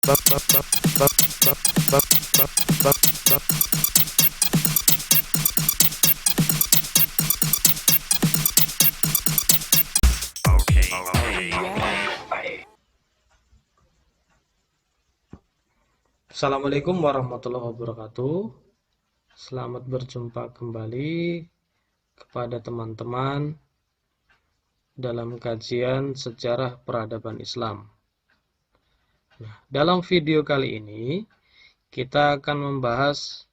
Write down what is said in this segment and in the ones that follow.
Assalamualaikum warahmatullahi wabarakatuh. Selamat berjumpa kembali kepada teman-teman dalam kajian sejarah peradaban Islam. Nah, dalam video kali ini kita akan membahas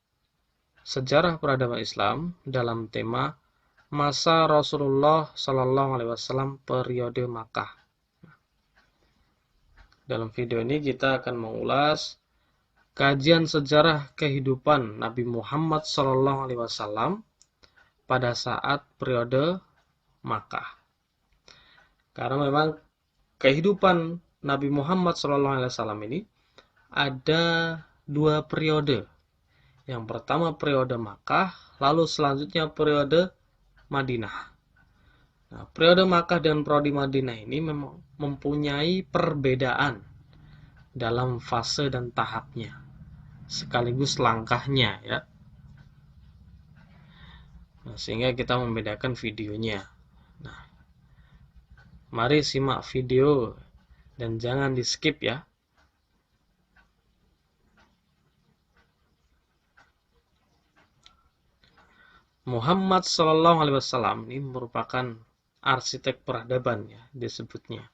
sejarah peradaban Islam dalam tema masa Rasulullah Shallallahu Alaihi Wasallam periode Makkah. Dalam video ini kita akan mengulas kajian sejarah kehidupan Nabi Muhammad SAW pada saat periode Makkah. Karena memang kehidupan Nabi Muhammad SAW ini ada dua periode. Yang pertama periode Makkah, lalu selanjutnya periode Madinah. Nah, periode Makkah dan periode Madinah ini memang mempunyai perbedaan dalam fase dan tahapnya, sekaligus langkahnya ya. Nah, sehingga kita membedakan videonya. Nah, mari simak video dan jangan di skip ya. Muhammad Shallallahu Alaihi Wasallam ini merupakan arsitek peradaban ya disebutnya.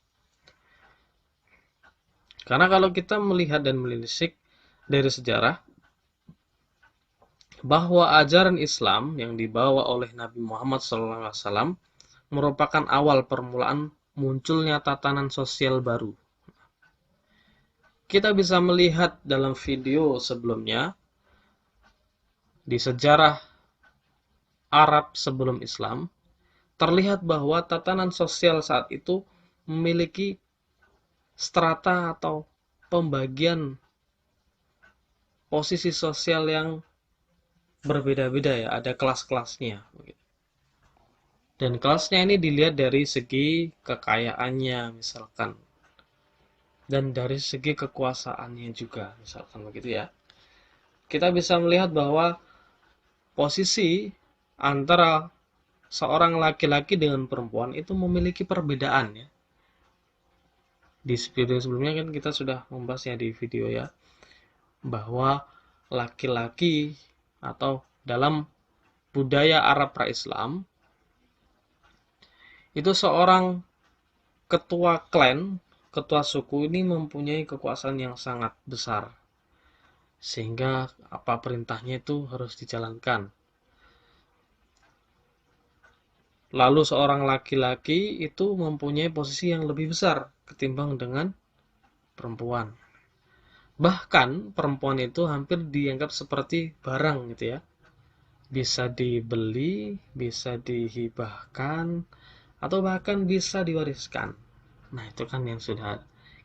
Karena kalau kita melihat dan menelisik dari sejarah bahwa ajaran Islam yang dibawa oleh Nabi Muhammad SAW merupakan awal permulaan munculnya tatanan sosial baru. Kita bisa melihat dalam video sebelumnya di sejarah Arab sebelum Islam, terlihat bahwa tatanan sosial saat itu memiliki strata atau pembagian posisi sosial yang berbeda-beda ya, ada kelas-kelasnya. Dan kelasnya ini dilihat dari segi kekayaannya misalkan, dan dari segi kekuasaannya juga misalkan begitu ya. Kita bisa melihat bahwa posisi antara seorang laki-laki dengan perempuan itu memiliki perbedaan ya. Di video sebelumnya kan kita sudah membahasnya di video ya, bahwa laki-laki atau dalam budaya Arab pra-Islam itu seorang ketua klan, ketua suku ini mempunyai kekuasaan yang sangat besar, sehingga apa perintahnya itu harus dijalankan. Lalu seorang laki-laki itu mempunyai posisi yang lebih besar ketimbang dengan perempuan. Bahkan perempuan itu hampir dianggap seperti barang gitu ya. Bisa dibeli, bisa dihibahkan, atau bahkan bisa diwariskan. Nah, itu kan yang sudah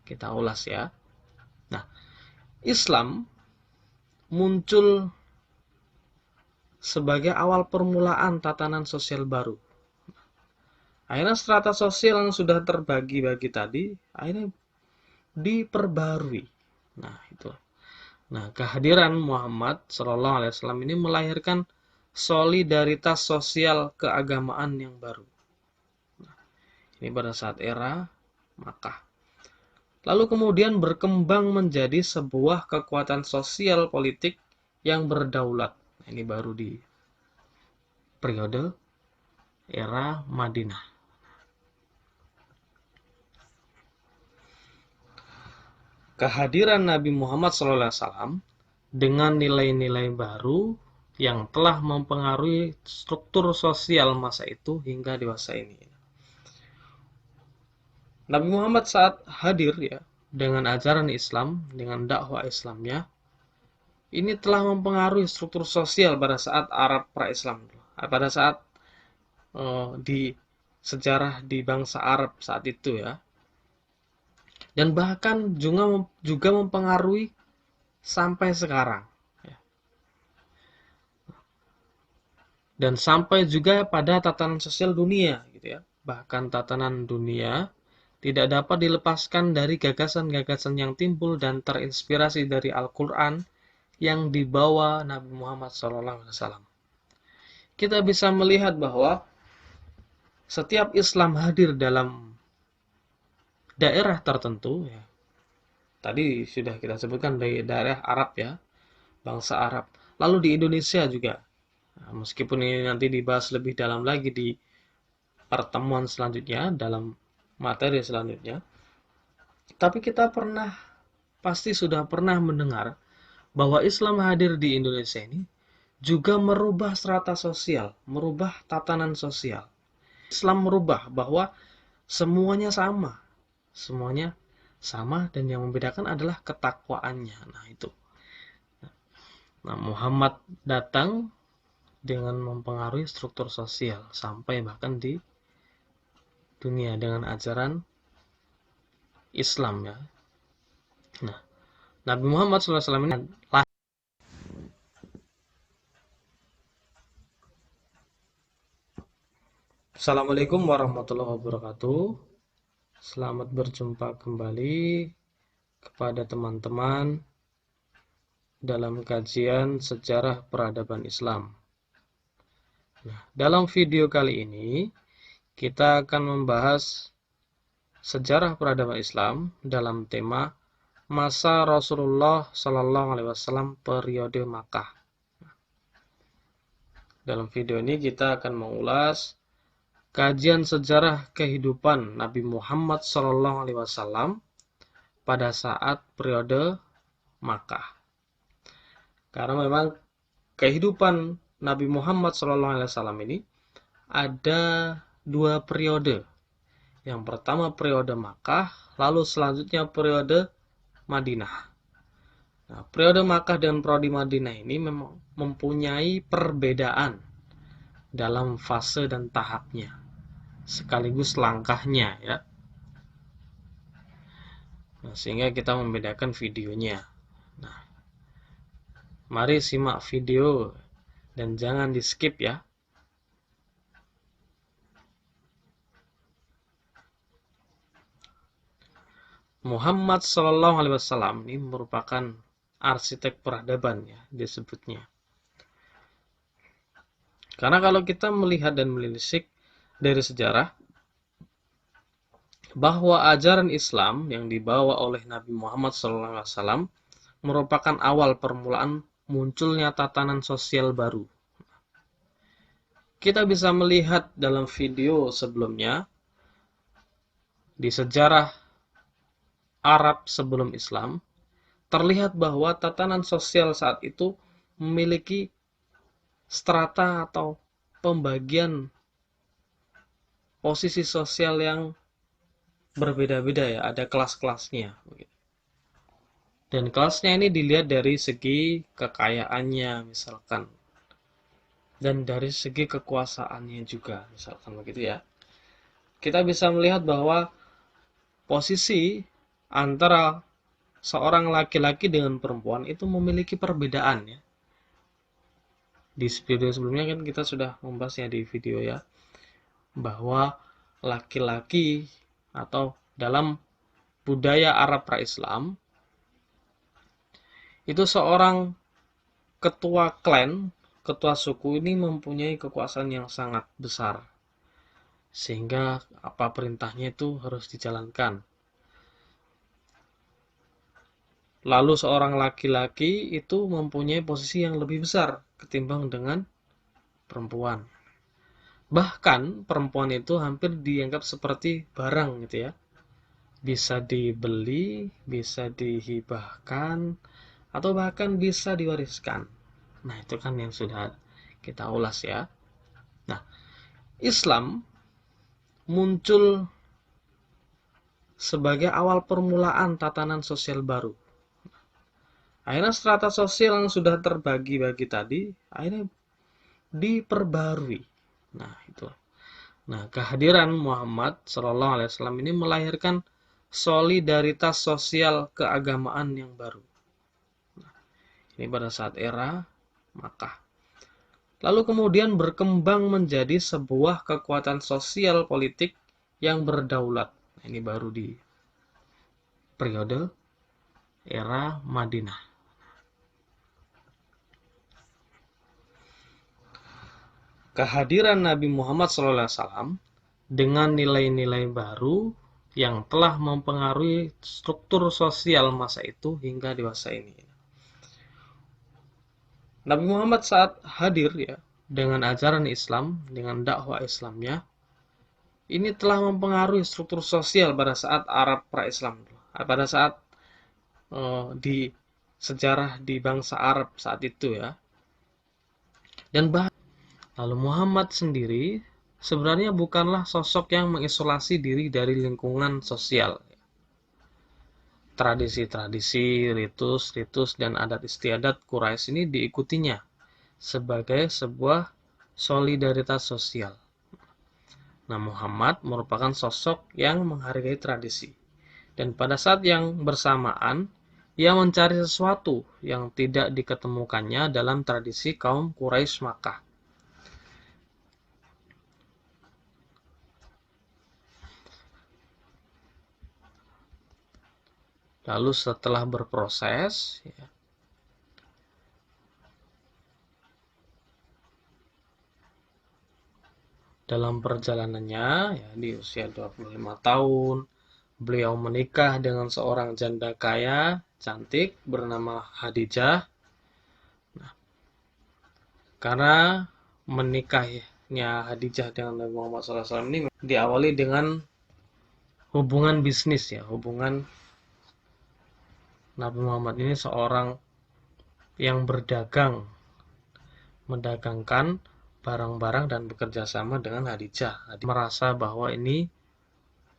kita ulas ya. Nah, Islam muncul sebagai awal permulaan tatanan sosial baru. Akhirnya strata sosial yang sudah terbagi-bagi tadi akhirnya diperbarui. Nah, itu. Nah, kehadiran Muhammad Shallallahu Alaihi Wasallam ini melahirkan solidaritas sosial keagamaan yang baru. Nah, ini pada saat era Makkah. Lalu kemudian berkembang menjadi sebuah kekuatan sosial politik yang berdaulat. Nah, ini baru di periode era Madinah. Kehadiran Nabi Muhammad SAW dengan nilai-nilai baru yang telah mempengaruhi struktur sosial masa itu hingga dewasa ini. Nabi Muhammad saat hadir ya dengan ajaran Islam, dengan dakwah Islamnya, ini telah mempengaruhi struktur sosial pada saat Arab pra-Islam, pada saat di sejarah di bangsa Arab saat itu ya. Dan bahkan juga mempengaruhi sampai sekarang. Dan sampai juga pada tatanan sosial dunia, gitu ya. Bahkan tatanan dunia tidak dapat dilepaskan dari gagasan-gagasan yang timbul dan terinspirasi dari Al-Quran yang dibawa Nabi Muhammad SAW. Kita bisa melihat bahwa setiap Islam hadir dalam daerah tertentu, ya. Tadi sudah kita sebutkan dari daerah Arab, ya, bangsa Arab. Lalu di Indonesia juga. Nah, meskipun ini nanti dibahas lebih dalam lagi di pertemuan selanjutnya, dalam materi selanjutnya. Tapi kita pasti sudah pernah mendengar bahwa Islam hadir di Indonesia ini juga merubah strata sosial, merubah tatanan sosial. Islam merubah bahwa semuanya sama. Semuanya sama dan yang membedakan adalah ketakwaannya. Nah, itu. Nah, Muhammad datang dengan mempengaruhi struktur sosial sampai bahkan di dunia dengan ajaran Islam, ya. Nah, Nabi Muhammad SAW ini lahir. Assalamualaikum warahmatullahi wabarakatuh. Selamat berjumpa kembali kepada teman-teman dalam kajian sejarah peradaban Islam. Nah, dalam video kali ini kita akan membahas sejarah peradaban Islam dalam tema masa Rasulullah SAW periode Makkah. Dalam video ini kita akan mengulas kajian sejarah kehidupan Nabi Muhammad SAW pada saat periode Makkah. Karena memang kehidupan Nabi Muhammad SAW ini ada dua periode. Yang pertama periode Makkah, lalu selanjutnya periode Madinah. Nah, periode Makkah dan periode Madinah ini memang mempunyai perbedaan dalam fase dan tahapnya, sekaligus langkahnya, ya. Nah, sehingga kita membedakan videonya. Nah, mari simak video dan jangan di skip, ya. Muhammad SAW ini merupakan arsitek peradaban, ya, disebutnya. Karena kalau kita melihat dan menelisik dari sejarah bahwa ajaran Islam yang dibawa oleh Nabi Muhammad SAW merupakan awal permulaan munculnya tatanan sosial baru. Kita bisa melihat dalam video sebelumnya di sejarah Arab sebelum Islam, terlihat bahwa tatanan sosial saat itu memiliki strata atau pembagian posisi sosial yang berbeda-beda, ya, ada kelas-kelasnya. Dan kelasnya ini dilihat dari segi kekayaannya misalkan, dan dari segi kekuasaannya juga misalkan begitu, ya. Kita bisa melihat bahwa posisi antara seorang laki-laki dengan perempuan itu memiliki perbedaan, ya. Di video sebelumnya kan kita sudah membahasnya di video, ya, bahwa laki-laki atau dalam budaya Arab pra-Islam itu seorang ketua klan, ketua suku ini mempunyai kekuasaan yang sangat besar, sehingga apa perintahnya itu harus dijalankan. Lalu seorang laki-laki itu mempunyai posisi yang lebih besar ketimbang dengan perempuan. Bahkan perempuan itu hampir dianggap seperti barang, gitu, ya. Bisa dibeli, bisa dihibahkan, atau bahkan bisa diwariskan. Nah, itu kan yang sudah kita ulas, ya. Nah, Islam muncul sebagai awal permulaan tatanan sosial baru. Akhirnya strata sosial yang sudah terbagi-bagi tadi akhirnya diperbarui. Nah, itu. Nah, kehadiran Muhammad SAW ini melahirkan solidaritas sosial keagamaan yang baru. Nah, ini pada saat era Makkah. Lalu kemudian berkembang menjadi sebuah kekuatan sosial politik yang berdaulat. Ini baru di periode era Madinah. Kehadiran Nabi Muhammad SAW dengan nilai-nilai baru yang telah mempengaruhi struktur sosial masa itu hingga dewasa ini. Nabi Muhammad saat hadir ya dengan ajaran Islam, dengan dakwah Islamnya, ini telah mempengaruhi struktur sosial pada saat Arab pra-Islam, pada saat di sejarah di bangsa Arab saat itu ya. Dan lalu Muhammad sendiri sebenarnya bukanlah sosok yang mengisolasi diri dari lingkungan sosial. Tradisi-tradisi, ritus-ritus, dan adat istiadat Quraisy ini diikutinya sebagai sebuah solidaritas sosial. Nah, Muhammad merupakan sosok yang menghargai tradisi. Dan pada saat yang bersamaan, ia mencari sesuatu yang tidak diketemukannya dalam tradisi kaum Quraisy Makkah. Lalu setelah berproses, ya, dalam perjalanannya ya, di usia 25 tahun, beliau menikah dengan seorang janda kaya, cantik, bernama Khadijah. Nah, karena menikahnya Khadijah dengan Nabi Muhammad SAW ini diawali dengan hubungan bisnis ya, hubungan Nabi Muhammad ini seorang yang berdagang, mendagangkan barang-barang dan bekerja sama dengan Khadijah. Merasa bahwa ini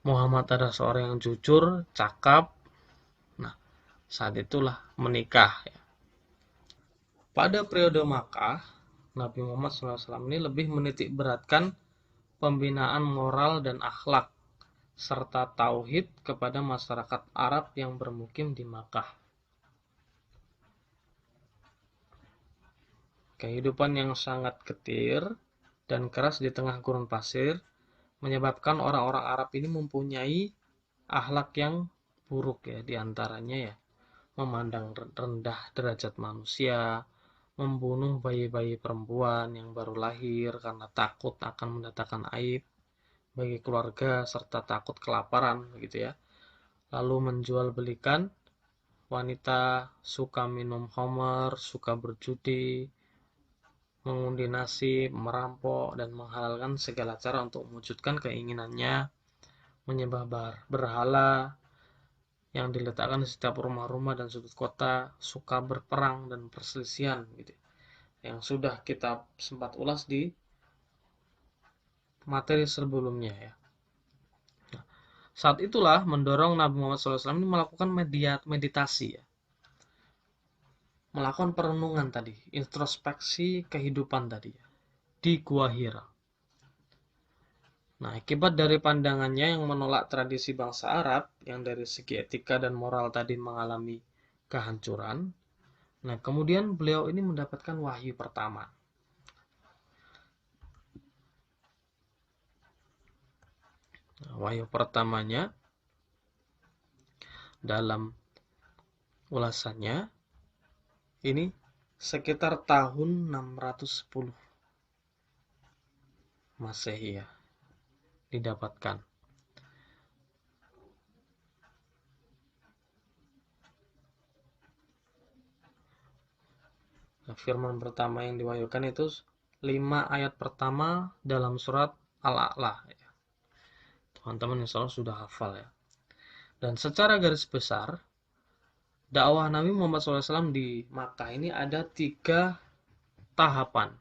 Muhammad adalah seorang yang jujur, cakap. Nah, saat itulah menikah. Ya. Pada periode Makkah, Nabi Muhammad SAW ini lebih menitik beratkan pembinaan moral dan akhlak serta tauhid kepada masyarakat Arab yang bermukim di Makkah. Kehidupan yang sangat getir dan keras di tengah gurun pasir menyebabkan orang-orang Arab ini mempunyai akhlak yang buruk ya, diantaranya ya memandang rendah derajat manusia, membunuh bayi-bayi perempuan yang baru lahir karena takut akan mendatangkan aib bagi keluarga serta takut kelaparan begitu ya. Lalu menjual belikan wanita, suka minum khamar, suka berjudi, mengundi nasib, merampok, dan menghalalkan segala cara untuk mewujudkan keinginannya, menyembah berhala yang diletakkan di setiap rumah-rumah dan sudut kota, suka berperang dan perselisihan gitu. Yang sudah kita sempat ulas di materi sebelumnya ya. Nah, saat itulah mendorong Nabi Muhammad SAW ini melakukan meditasi ya. Melakukan perenungan tadi, introspeksi kehidupan tadi ya, di Gua Hira. Nah, akibat dari pandangannya yang menolak tradisi bangsa Arab yang dari segi etika dan moral tadi mengalami kehancuran, nah kemudian beliau ini mendapatkan wahyu pertama. Nah, wahyu pertamanya dalam ulasannya ini sekitar tahun 610 Masehi ya didapatkan. Nah, firman pertama yang diwahyukan itu 5 ayat pertama dalam surat Al-A'la ya. Teman-teman insya Allah sudah hafal ya. Dan secara garis besar, dakwah Nabi Muhammad SAW di Makkah ini ada 3 tahapan.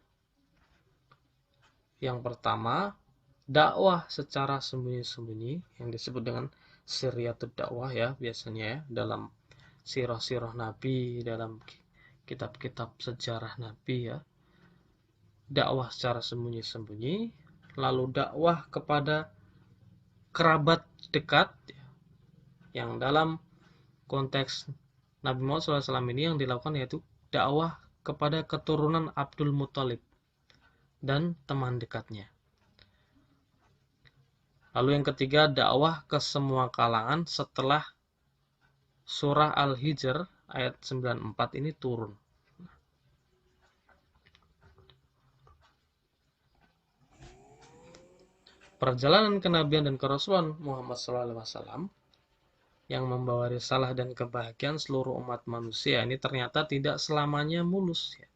Yang pertama, dakwah secara sembunyi-sembunyi yang disebut dengan sirriyatud dakwah ya biasanya ya dalam sirah-sirah Nabi, dalam kitab-kitab sejarah Nabi ya. Dakwah secara sembunyi-sembunyi, lalu dakwah kepada kerabat dekat yang dalam konteks Nabi Muhammad SAW ini yang dilakukan yaitu dakwah kepada keturunan Abdul Muthalib dan teman dekatnya. Lalu yang ketiga, dakwah ke semua kalangan setelah surah Al-Hijr ayat 94 ini turun. Perjalanan kenabian dan kerasulan Muhammad SAW yang membawa risalah dan kebahagiaan seluruh umat manusia ini ternyata tidak selamanya mulus, ya.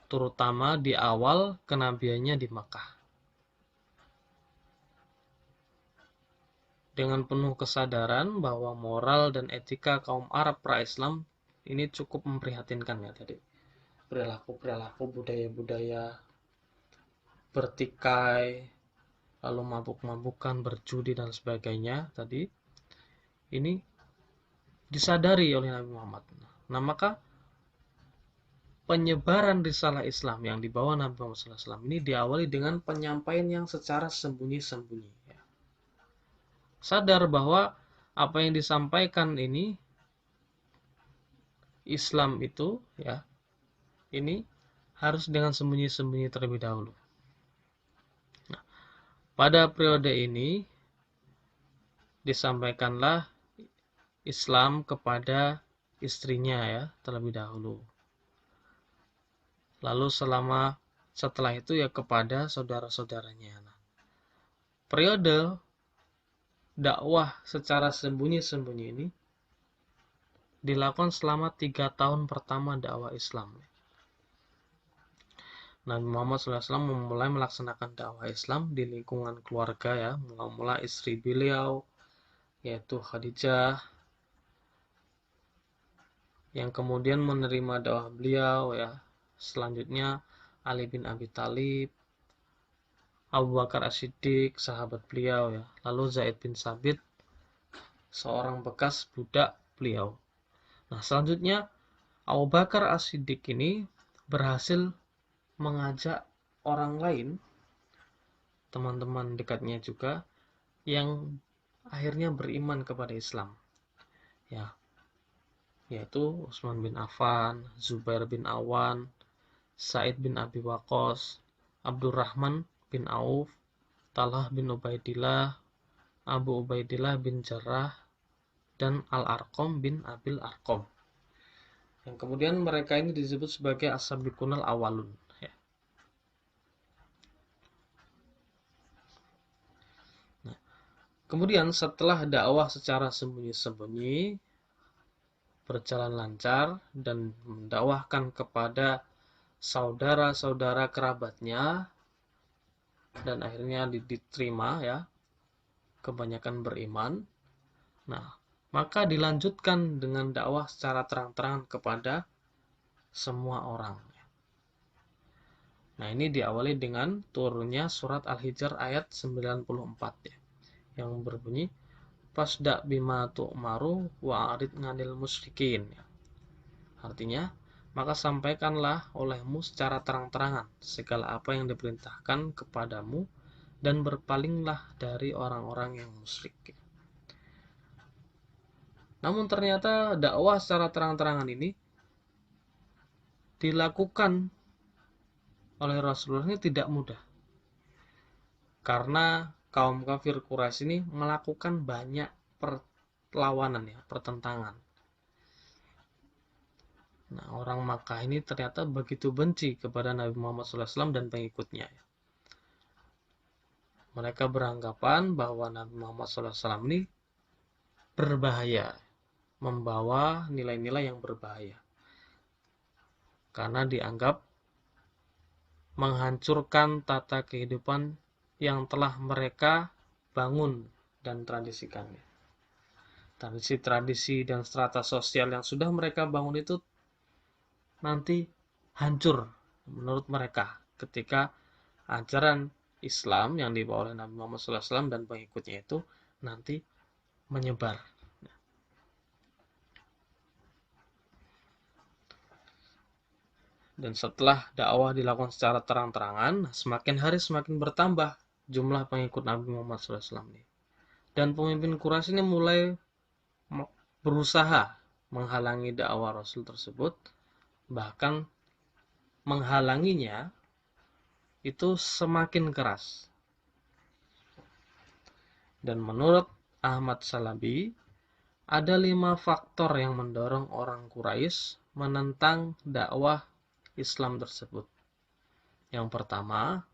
Terutama di awal kenabiannya di Makkah. Dengan penuh kesadaran bahwa moral dan etika kaum Arab pra-Islam ini cukup memprihatinkan, ya, tadi. Perilaku-perilaku, budaya-budaya, bertikai, lalu mabuk-mabukan, berjudi dan sebagainya tadi, ini disadari oleh Nabi Muhammad. Nah, maka penyebaran risalah Islam yang dibawa Nabi Muhammad SAW ini diawali dengan penyampaian yang secara sembunyi-sembunyi, ya. Sadar bahwa apa yang disampaikan ini Islam itu, ya, ini harus dengan sembunyi-sembunyi terlebih dahulu. Nah, pada periode ini disampaikanlah Islam kepada istrinya, ya, terlebih dahulu. Lalu setelah itu ya kepada saudara-saudaranya. Nah, periode dakwah secara sembunyi-sembunyi ini dilakukan selama 3 tahun pertama dakwah Islam. Nabi Muhammad SAW memulai melaksanakan dakwah Islam di lingkungan keluarga, ya, mula-mula istri beliau yaitu Khadijah, yang kemudian menerima dakwah beliau, ya. Selanjutnya Ali bin Abi Thalib, Abu Bakar As-Siddiq, sahabat beliau, ya. Lalu Zaid bin Sabit, seorang bekas budak beliau. Nah, selanjutnya Abu Bakar As-Siddiq ini berhasil mengajak orang lain, teman-teman dekatnya juga, yang akhirnya beriman kepada Islam, ya, yaitu Utsman bin Affan, Zubair bin Awan, Sa'id bin Abi Waqqas, Abdurrahman bin Auf, Talhah bin Ubaidillah, Abu Ubaidillah bin Jarrah, dan Al-Arqam bin Abil Arqam. Yang kemudian mereka ini disebut sebagai as-sabiqunal awalun, ya. Nah, kemudian setelah dakwah secara sembunyi-sembunyi berjalan lancar dan mendakwahkan kepada saudara-saudara kerabatnya dan akhirnya diterima, ya, kebanyakan beriman. Nah, maka dilanjutkan dengan dakwah secara terang-terangan kepada semua orang. Nah, ini diawali dengan turunnya surat Al-Hijr ayat 94, ya, yang berbunyi fasda bima tu'maru wa'arid 'anil musyrikin, ya. Artinya, maka sampaikanlah olehmu secara terang-terangan segala apa yang diperintahkan kepadamu dan berpalinglah dari orang-orang yang musyrik. Namun ternyata dakwah secara terang-terangan ini dilakukan oleh Rasulullah ini tidak mudah. Karena kaum kafir Quraisy ini melakukan banyak perlawanan, ya, pertentangan. Nah, orang Makkah ini ternyata begitu benci kepada Nabi Muhammad SAW dan pengikutnya, ya. Mereka beranggapan bahwa Nabi Muhammad SAW ini berbahaya, membawa nilai-nilai yang berbahaya. Karena dianggap menghancurkan tata kehidupan yang telah mereka bangun dan tradisikannya. Tradisi-tradisi dan strata sosial yang sudah mereka bangun itu nanti hancur menurut mereka ketika ajaran Islam yang dibawa oleh Nabi Muhammad SAW dan pengikutnya itu nanti menyebar. Dan setelah dakwah dilakukan secara terang-terangan, semakin hari semakin bertambah jumlah pengikut Nabi Muhammad SAW ini. Dan pemimpin Quraisy ini mulai berusaha menghalangi dakwah Rasul tersebut, bahkan menghalanginya itu semakin keras. Dan menurut Ahmad Salabi, ada 5 faktor yang mendorong orang Quraisy menentang dakwah Islam tersebut. Yang pertama,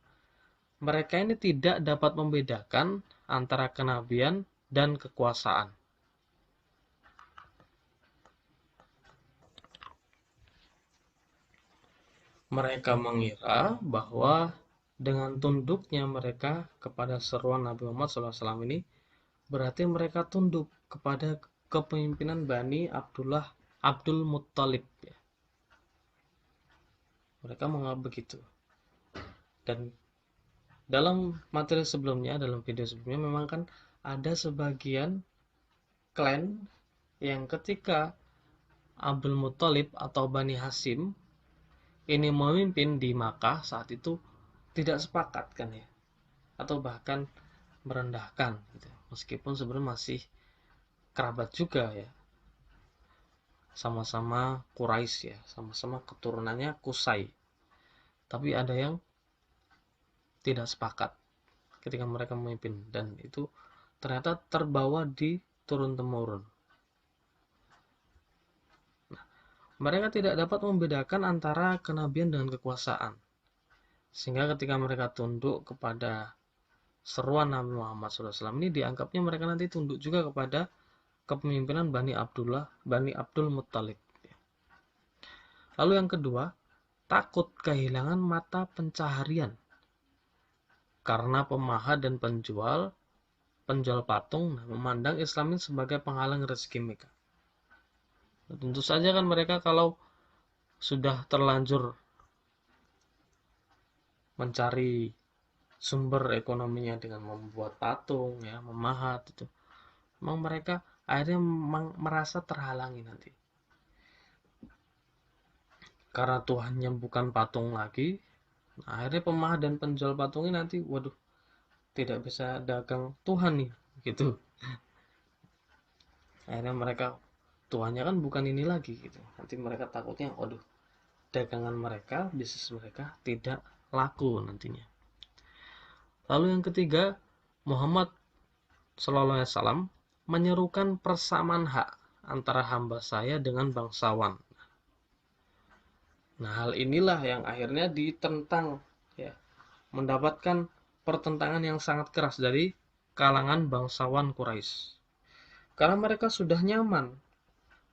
mereka ini tidak dapat membedakan antara kenabian dan kekuasaan. Mereka mengira bahwa dengan tunduknya mereka kepada seruan Nabi Muhammad SAW ini, berarti mereka tunduk kepada kepemimpinan Bani Abdul Muttalib. Mereka menganggap begitu. Dan dalam materi sebelumnya, dalam video sebelumnya, memang kan ada sebagian klan yang ketika Abdul Muttalib atau Bani Hasyim ini memimpin di Makkah saat itu tidak sepakat kan ya, atau bahkan merendahkan gitu. Meskipun sebenarnya masih kerabat juga ya, sama-sama Quraisy ya, sama-sama keturunannya Qusay, tapi ada yang tidak sepakat ketika mereka memimpin, dan itu ternyata terbawa di turun-temurun. Mereka tidak dapat membedakan antara kenabian dengan kekuasaan, sehingga ketika mereka tunduk kepada seruan Nabi Muhammad SAW ini, dianggapnya mereka nanti tunduk juga kepada kepemimpinan Bani Abdul Muttalib. Lalu yang kedua, takut kehilangan mata pencaharian karena pemahat dan penjual patung memandang Islam ini sebagai penghalang rezeki mereka. Tentu saja kan mereka kalau sudah terlanjur mencari sumber ekonominya dengan membuat patung ya, memahat itu, memang mereka akhirnya merasa terhalangi nanti. Karena Tuhannya bukan patung lagi, nah, akhirnya pemahat dan penjual patung ini nanti, waduh, tidak bisa dagang Tuhan nih, gitu. Akhirnya mereka, Tuhannya kan bukan ini lagi, gitu. Nanti mereka takutnya, waduh, dagangan mereka, bisnis mereka tidak laku nantinya. Lalu yang ketiga, Muhammad SAW menyerukan persamaan hak antara hamba saya dengan bangsawan. Nah, hal inilah yang akhirnya ditentang ya, mendapatkan pertentangan yang sangat keras dari kalangan bangsawan Quraisy. Karena mereka sudah nyaman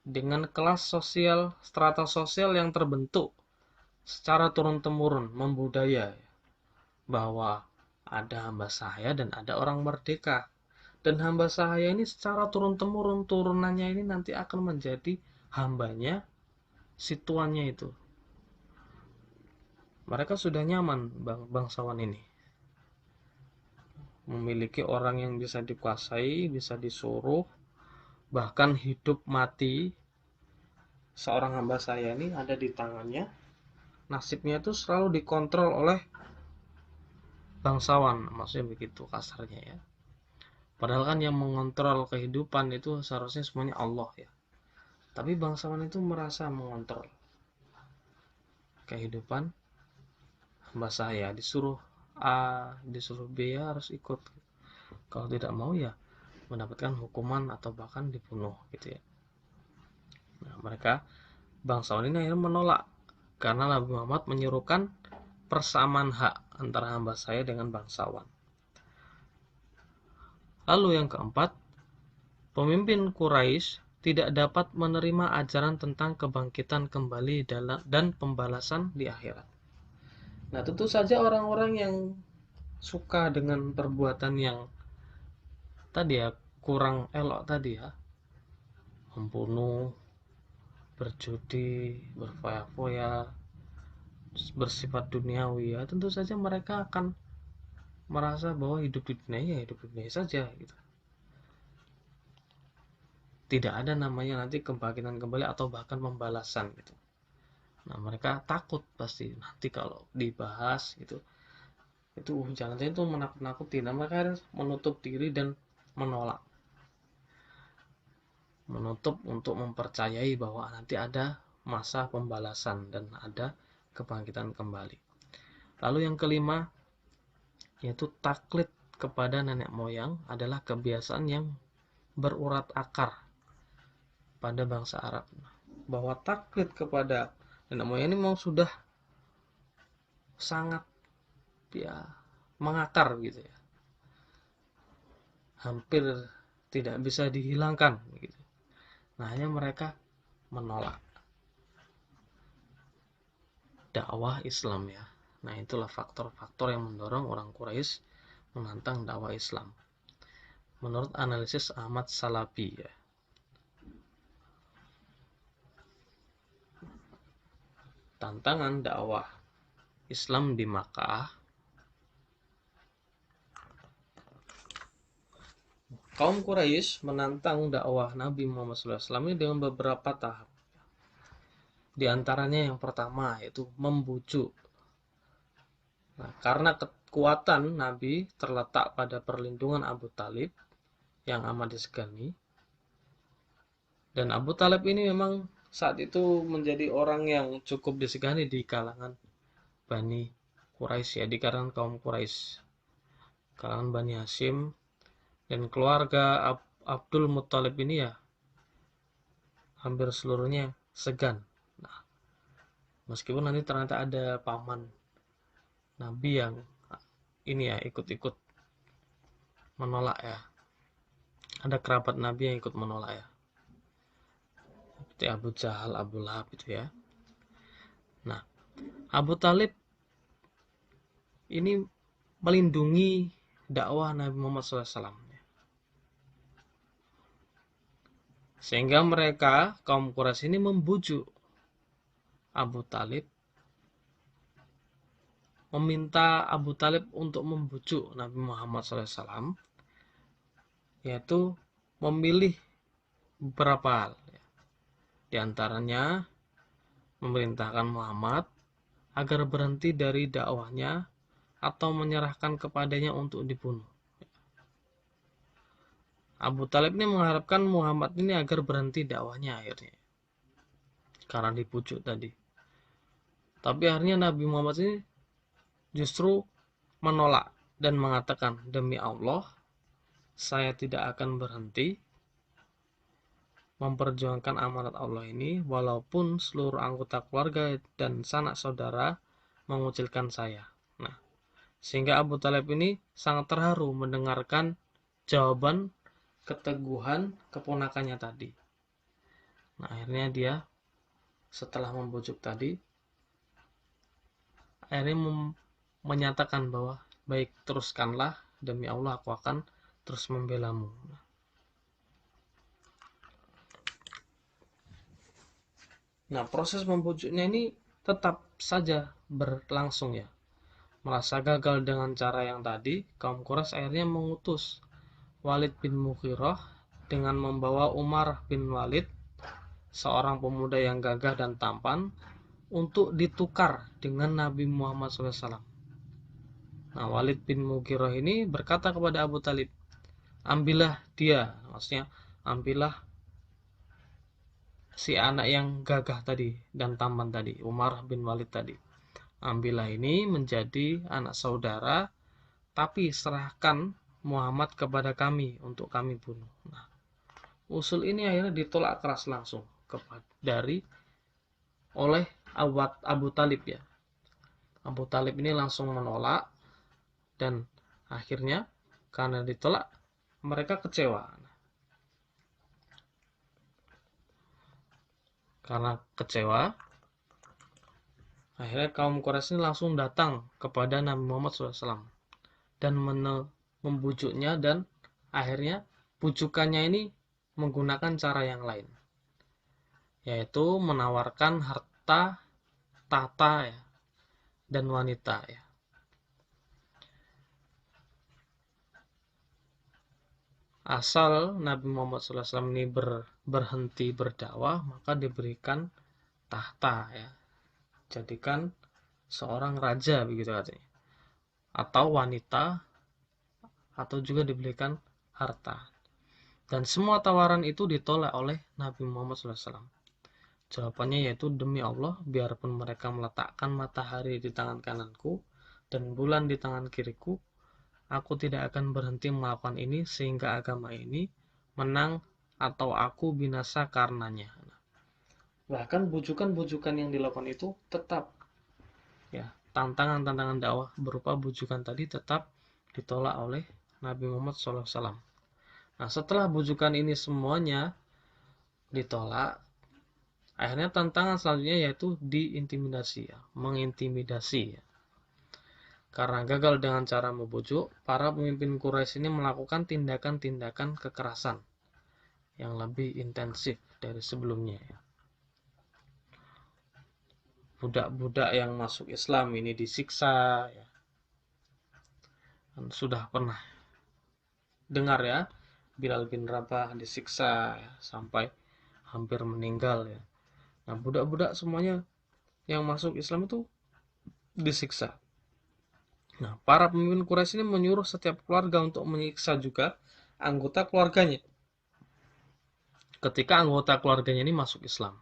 dengan kelas sosial, strata sosial yang terbentuk secara turun-temurun, membudaya bahwa ada hamba sahaya dan ada orang merdeka. Dan hamba sahaya ini secara turun-temurun, turunannya ini nanti akan menjadi hambanya si tuannya itu. Mereka sudah nyaman bangsawan ini, memiliki orang yang bisa dikuasai, bisa disuruh, bahkan hidup mati seorang hamba saya ini ada di tangannya. Nasibnya itu selalu dikontrol oleh bangsawan, maksudnya begitu kasarnya ya. Padahal kan yang mengontrol kehidupan itu seharusnya semuanya Allah ya. Tapi bangsawan itu merasa mengontrol kehidupan hamba saya, disuruh A, disuruh B ya harus ikut. Kalau tidak mau ya mendapatkan hukuman atau bahkan dibunuh gitu ya. Nah, mereka bangsawan ini akhirnya menolak karena Nabi Muhammad menyerukan persamaan hak antara hamba saya dengan bangsawan. Lalu yang keempat, pemimpin Quraisy tidak dapat menerima ajaran tentang kebangkitan kembali dan pembalasan di akhirat. Nah, tentu saja orang-orang yang suka dengan perbuatan yang tadi ya, kurang elok tadi ya, membunuh, berjudi, berfoya-foya, bersifat duniawi ya, tentu saja mereka akan merasa bahwa hidup di dunia ya hidup di dunia saja gitu. Tidak ada namanya nanti kebangkitan kembali atau bahkan pembalasan gitu. Nah, mereka takut pasti nanti kalau dibahas gitu, itu jangan-jangan itu menakut-nakuti. Nah, mereka harus menutup diri dan menolak, menutup untuk mempercayai bahwa nanti ada masa pembalasan dan ada kebangkitan kembali. Lalu yang kelima, yaitu taklid kepada nenek moyang adalah kebiasaan yang berurat akar pada bangsa Arab. Bahwa taklid kepada nenek moyang ini memang sudah sangat ya mengakar gitu ya. Hampir tidak bisa dihilangkan gitu. Nah, hanya mereka menolak dakwah Islam ya. Nah, itulah faktor-faktor yang mendorong orang Quraisy menantang dakwah Islam. Menurut analisis Ahmad Salabi ya. Tantangan dakwah Islam di Makkah. Kaum Quraisy menantang dakwah Nabi Muhammad SAW ini dengan beberapa tahap. Di antaranya yang pertama yaitu membujuk. Nah, karena kekuatan Nabi terletak pada perlindungan Abu Talib yang amat disegani. Dan Abu Talib ini memang saat itu menjadi orang yang cukup disegani di kalangan Bani Quraisy ya, di kalangan kaum Quraisy, kalangan Bani Hashim, dan keluarga Abdul Muttalib ini ya hampir seluruhnya segan. Nah, meskipun nanti ternyata ada paman Nabi yang ini ya ikut-ikut menolak ya, ada kerabat Nabi yang ikut menolak ya, seperti Abu Jahal, Abu Lahab itu ya. Nah, Abu Talib ini melindungi dakwah Nabi Muhammad SAW. Sehingga mereka, kaum Quraisy ini membujuk Abu Talib, meminta Abu Talib untuk membujuk Nabi Muhammad SAW, yaitu memilih beberapa hal. Di antaranya, memerintahkan Muhammad agar berhenti dari dakwahnya atau menyerahkan kepadanya untuk dibunuh. Abu Talib ini mengharapkan Muhammad ini agar berhenti dakwahnya akhirnya, karena dipujuk tadi. Tapi akhirnya Nabi Muhammad ini justru menolak dan mengatakan, demi Allah, saya tidak akan berhenti memperjuangkan amanat Allah ini walaupun seluruh anggota keluarga dan sanak saudara mengucilkan saya. Nah, sehingga Abu Talib ini sangat terharu mendengarkan jawaban keteguhan keponakannya tadi. Nah, akhirnya dia setelah membujuk tadi, akhirnya menyatakan bahwa baik, teruskanlah, demi Allah aku akan terus membelamu. Nah, proses membujuknya ini tetap saja berlangsung ya. Merasa gagal dengan cara yang tadi, kaum Quraisy akhirnya mengutus Walid bin Mughirah dengan membawa Umar bin Walid, seorang pemuda yang gagah dan tampan, untuk ditukar dengan Nabi Muhammad SAW. Nah, Walid bin Mughirah ini berkata kepada Abu Talib, ambillah dia, maksudnya ambillah si anak yang gagah tadi dan tampan tadi, Umar bin Walid tadi. Ambillah ini menjadi anak saudara, tapi serahkan Muhammad kepada kami untuk kami bunuh. Nah, usul ini akhirnya ditolak keras langsung oleh Abu Talib ya. Abu Talib ini langsung menolak, dan akhirnya karena ditolak mereka kecewa. Karena kecewa, akhirnya kaum Quraisy ini langsung datang kepada Nabi Muhammad SAW dan membujuknya, dan akhirnya bujukannya ini menggunakan cara yang lain, yaitu menawarkan harta, tahta ya, dan wanita ya. Asal Nabi Muhammad SAW ini berhenti berdakwah, maka diberikan tahta ya, jadikan seorang raja begitu katanya, atau wanita, atau juga diberikan harta. Dan semua tawaran itu ditolak oleh Nabi Muhammad SAW. Jawabannya yaitu, demi Allah, biarpun mereka meletakkan matahari di tangan kananku dan bulan di tangan kiriku, aku tidak akan berhenti melakukan ini sehingga agama ini menang atau aku binasa karenanya. Bahkan bujukan-bujukan yang dilakukan itu tetap, ya, tantangan-tantangan dakwah berupa bujukan tadi tetap ditolak oleh Nabi Muhammad SAW. Nah, setelah bujukan ini semuanya ditolak, akhirnya tantangan selanjutnya yaitu diintimidasi, ya, mengintimidasi, ya. Karena gagal dengan cara membujuk, para pemimpin Quraisy ini melakukan tindakan-tindakan kekerasan yang lebih intensif dari sebelumnya, ya. Budak-budak yang masuk Islam ini disiksa, ya. Dan sudah pernah dengar, ya, Bilal bin Rabah disiksa, ya, sampai hampir meninggal, ya. Nah, budak-budak semuanya yang masuk Islam itu disiksa. Nah, para pemimpin Quraisy ini menyuruh setiap keluarga untuk menyiksa juga anggota keluarganya ketika anggota keluarganya ini masuk Islam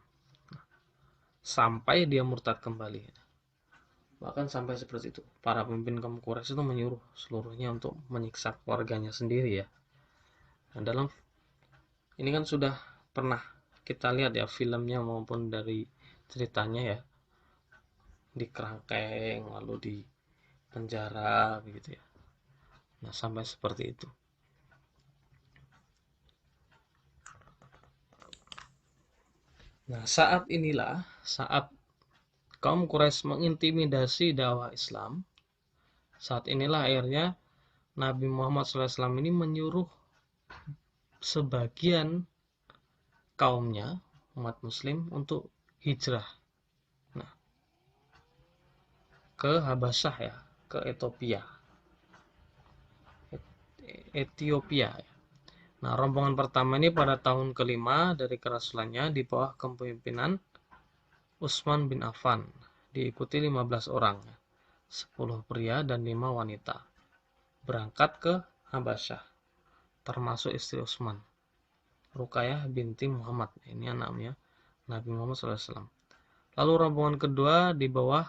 sampai dia murtad kembali. Bahkan sampai seperti itu. Para pemimpin kaum Quraisy itu menyuruh seluruhnya untuk menyiksa keluarganya sendiri, ya. Nah, dalam ini kan sudah pernah kita lihat, ya, filmnya maupun dari ceritanya, ya. Di kerangkeng lalu di penjara begitu, ya. Nah, sampai seperti itu. Nah, saat kaum Quraisy mengintimidasi dakwah Islam, saat inilah akhirnya Nabi Muhammad SAW ini menyuruh sebagian kaumnya, umat muslim, untuk hijrah, nah, ke Habasyah, ya, ke Ethiopia, ya. Nah, rombongan pertama ini pada tahun kelima dari kerasulannya di bawah kepemimpinan Utsman bin Affan, diikuti 15 orang, 10 pria dan 5 wanita, berangkat ke Habasyah, termasuk istri Utsman, Ruqayyah binti Muhammad. Ini anaknya Nabi Muhammad SAW. Lalu rombongan kedua di bawah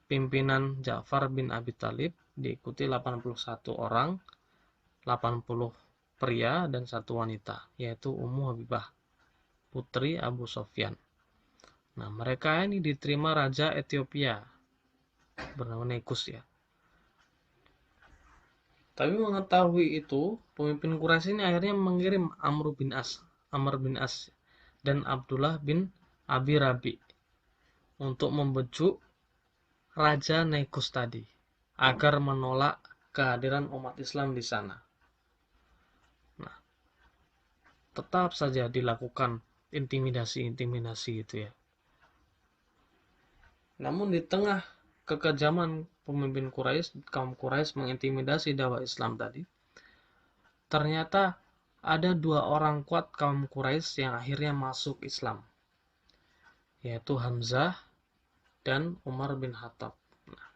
pimpinan Ja'far bin Abi Thalib, diikuti 81 orang, 80 pria dan 1 wanita, yaitu Ummu Habibah, putri Abu Sofyan. Nah, mereka ini diterima Raja Ethiopia bernama Negus, ya. Tapi mengetahui itu, pemimpin Quraisy ini akhirnya mengirim Amr bin As dan Abdullah bin Abi Rabi untuk membujuk Raja Negus tadi agar menolak kehadiran umat Islam di sana. Nah, tetap saja dilakukan intimidasi itu, ya. Namun di tengah kekejaman pemimpin kaum Quraisy mengintimidasi dakwah Islam tadi, ternyata ada 2 orang kuat kaum Quraisy yang akhirnya masuk Islam, yaitu Hamzah dan Umar bin Khattab. Nah,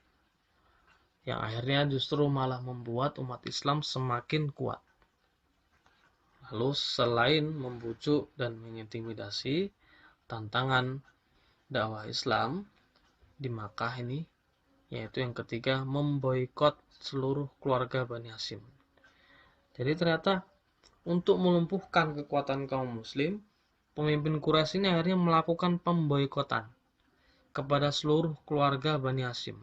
yang akhirnya justru malah membuat umat Islam semakin kuat. Lalu selain membujuk dan mengintimidasi, tantangan dakwah Islam di Makkah ini, yaitu yang ketiga, memboikot seluruh keluarga Bani Hashim. Jadi ternyata untuk melumpuhkan kekuatan kaum muslim, pemimpin Quraisy ini akhirnya melakukan pemboikotan kepada seluruh keluarga Bani Hashim.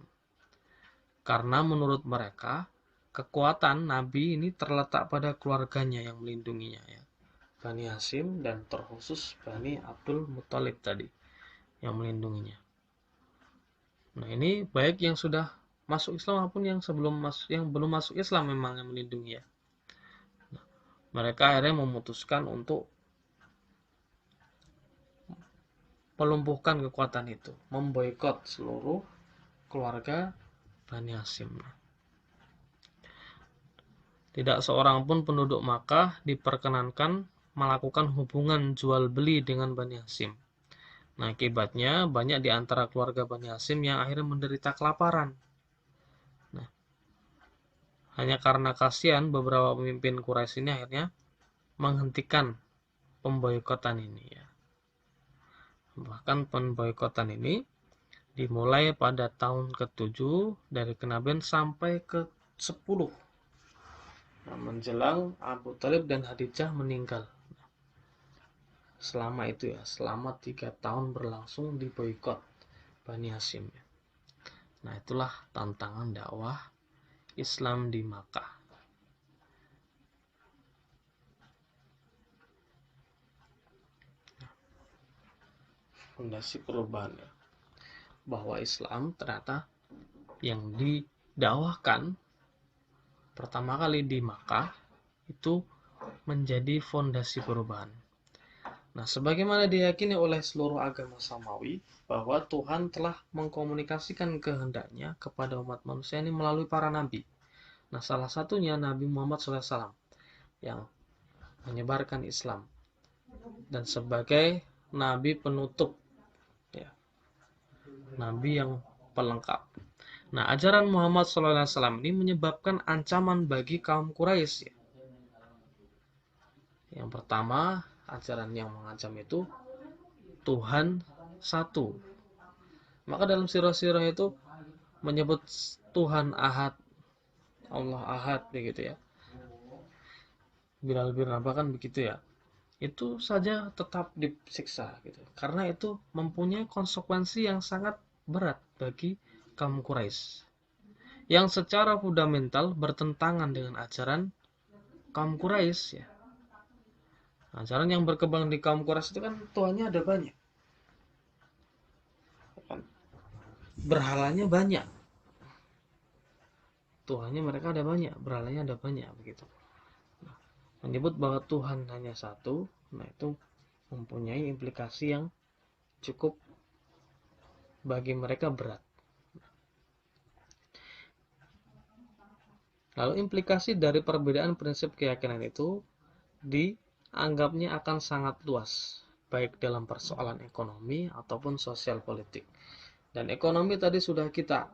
Karena menurut mereka, kekuatan Nabi ini terletak pada keluarganya yang melindunginya, ya. Bani Hashim dan terkhusus Bani Abdul Muthalib tadi yang melindunginya. Nah, ini baik yang sudah masuk Islam maupun yang belum masuk Islam memang yang melindungi, ya. Nah, mereka akhirnya memutuskan untuk melumpuhkan kekuatan itu, memboikot seluruh keluarga Bani Hashim. Tidak seorang pun penduduk Makkah diperkenankan melakukan hubungan jual beli dengan Bani Hashim. Nah, akibatnya banyak di antara keluarga Bani Hashim yang akhirnya menderita kelaparan. Nah, hanya karena kasihan, beberapa pemimpin Quraisy ini akhirnya menghentikan pemboikotan ini, ya. Bahkan pemboikotan ini dimulai pada tahun ke-7 dari kenabian sampai ke-10 menjelang Abu Thalib dan Khadijah meninggal. Selama itu ya, selama 3 tahun berlangsung di boikot Bani Hashim. Nah, itulah tantangan dakwah Islam di Makkah. Fondasi perubahan ya, bahwa Islam ternyata yang didakwahkan pertama kali di Makkah itu menjadi fondasi perubahan. Nah, sebagaimana diyakini oleh seluruh agama samawi bahwa Tuhan telah mengkomunikasikan kehendaknya kepada umat manusia ini melalui para nabi. Nah, salah satunya Nabi Muhammad SAW yang menyebarkan Islam dan sebagai nabi penutup ya, nabi yang pelengkap. Nah, ajaran Muhammad SAW ini menyebabkan ancaman bagi kaum Quraisy ya. Yang pertama, ajaran yang mengancam itu Tuhan satu. Maka dalam sirah-sirah itu menyebut Tuhan Ahad, Allah Ahad begitu ya. Bilal bin Rabah kan begitu ya. Itu saja tetap disiksa gitu. Karena itu mempunyai konsekuensi yang sangat berat bagi kaum Quraisy yang secara fundamental bertentangan dengan ajaran kaum Quraisy ya. Ajaran yang berkembang di kaum Quraisy itu kan Tuhannya ada banyak. Berhalanya banyak. Tuhannya mereka ada banyak, berhalanya ada banyak begitu. Nah, menyebut bahwa Tuhan hanya satu, nah itu mempunyai implikasi yang cukup bagi mereka berat. Lalu implikasi dari perbedaan prinsip keyakinan itu dianggapnya akan sangat luas, baik dalam persoalan ekonomi ataupun sosial politik. Dan ekonomi tadi sudah kita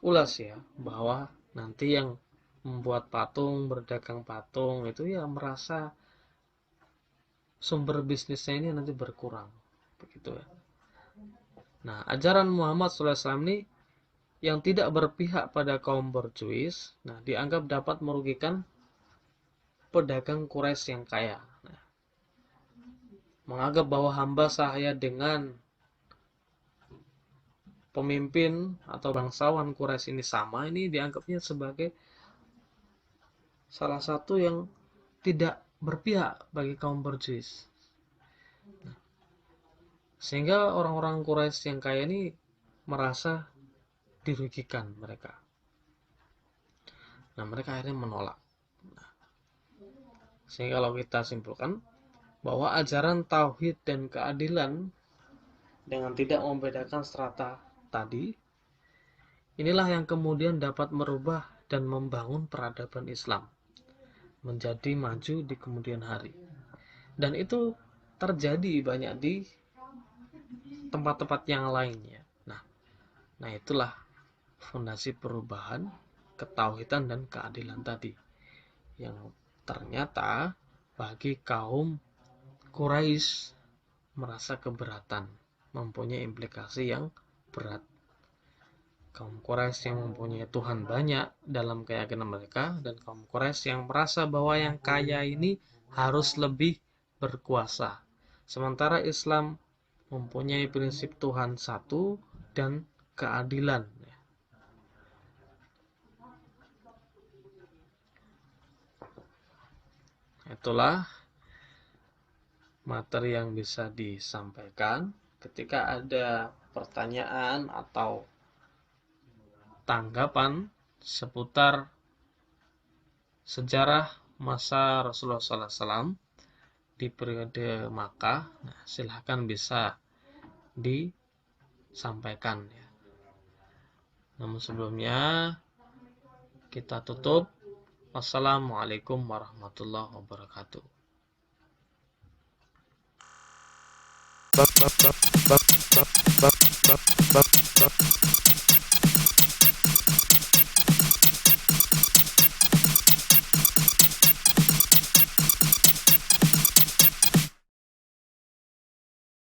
ulas ya, bahwa nanti yang membuat patung, berdagang patung itu ya merasa sumber bisnisnya ini nanti berkurang, begitu ya. Nah, ajaran Muhammad SAW ini yang tidak berpihak pada kaum borjuis, nah dianggap dapat merugikan pedagang Quraisy yang kaya. Nah, menganggap bahwa hamba sahaya dengan pemimpin atau bangsawan Quraisy ini sama, ini dianggapnya sebagai salah satu yang tidak berpihak bagi kaum borjuis. Nah, sehingga orang-orang Quraisy yang kaya ini merasa dirugikan mereka. Nah, mereka akhirnya menolak. Nah, sehingga kalau kita simpulkan bahwa ajaran tauhid dan keadilan dengan tidak membedakan strata tadi, inilah yang kemudian dapat merubah dan membangun peradaban Islam menjadi maju di kemudian hari. Dan itu terjadi banyak di tempat-tempat yang lainnya. Nah itulah fondasi perubahan, ketauhidan dan keadilan tadi yang ternyata bagi kaum Quraisy merasa keberatan, mempunyai implikasi yang berat. Kaum Quraisy yang mempunyai Tuhan banyak dalam keyakinan mereka, dan kaum Quraisy yang merasa bahwa yang kaya ini harus lebih berkuasa. Sementara Islam mempunyai prinsip Tuhan satu dan keadilan. Itulah materi yang bisa disampaikan. Ketika ada pertanyaan atau tanggapan seputar sejarah masa Rasulullah SAW di periode Makkah, nah, silahkan bisa disampaikan ya. Namun sebelumnya kita tutup. Wassalamualaikum warahmatullahi wabarakatuh.